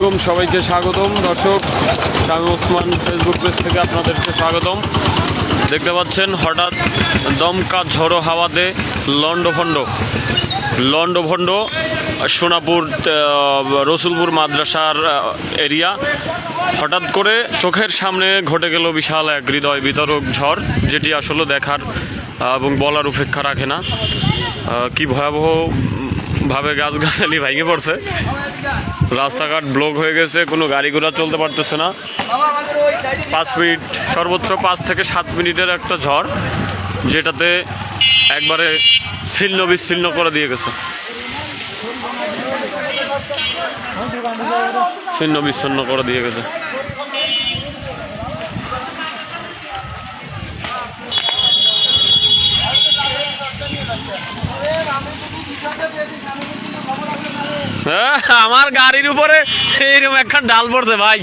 আলাইকুম, সবাইকে স্বাগতম। দর্শক, শামী ওসমান ফেসবুক পেজ থেকে আপনাদেরকে স্বাগতম। দেখতে পাচ্ছেন হঠাৎ দমকা ঝড়ো হাওয়াতে লন্ডভন্ড সোনাপুর রসুলপুর মাদ্রাসার এরিয়া। হঠাৎ করে চোখের সামনে ঘটে গেল বিশাল এক হৃদয় বিতরক ঝড়, যেটি আসলে দেখার এবং বলার উপেক্ষা রাখে না। কি ভয়াবহভাবে গাছগাছালি ভেঙে পড়ছে, রাস্তাঘাট ব্লক হয়ে গেছে, কোনো গাড়ি ঘোড়া চলতে পারতেছে না। 5 মিনিট, সর্বোচ্চ 5 থেকে 7 মিনিটের একটা ঝড়, যেটাতে একবারে ছিন্ন বিচ্ছিন্ন করে দিয়ে গেছে, ছিন্ন বিচ্ছিন্ন করে দিয়ে গেছে। আমার গাড়ির উপরে এইরকম একখান ডাল পড়ছে ভাই।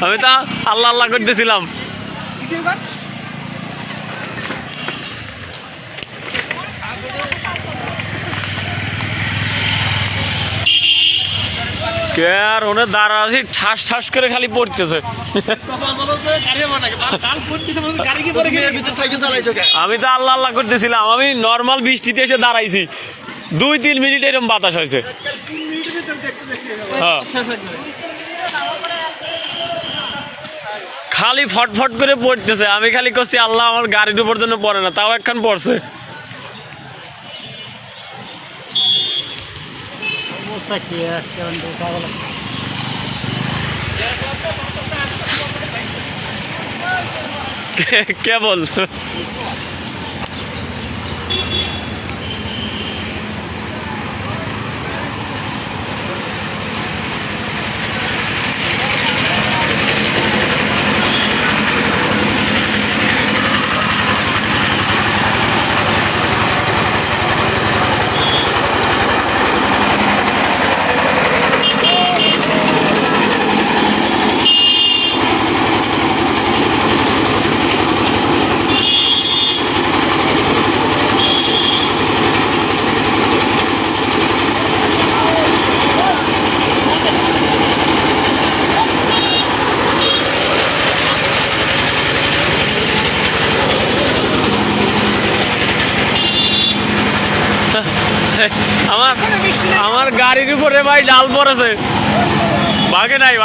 আমি তা আল্লাহ আল্লাহ করতেছিলাম। কে আর ওনে দাঁড়াচ্ছি, ঠাস ঠাস করে খালি পড়তেছে। আমি তো আল্লাহ আল্লাহ করতেছিলাম। আমি নর্মাল বৃষ্টিতে এসে দাঁড়াইছি, 2-3 মিনিট এরকম বাতাস হয়েছে। হ্যাঁ, খালি ফটফট করে পড়তেছে। আমি খালি করছি আল্লাহ আমার গাড়ির উপর জন্য পড়ে না, তাও একখান পড়ছে। কেবল আমার গাড়ির উপরে ভাই ডাল পড়েছে, ভাগে নাই।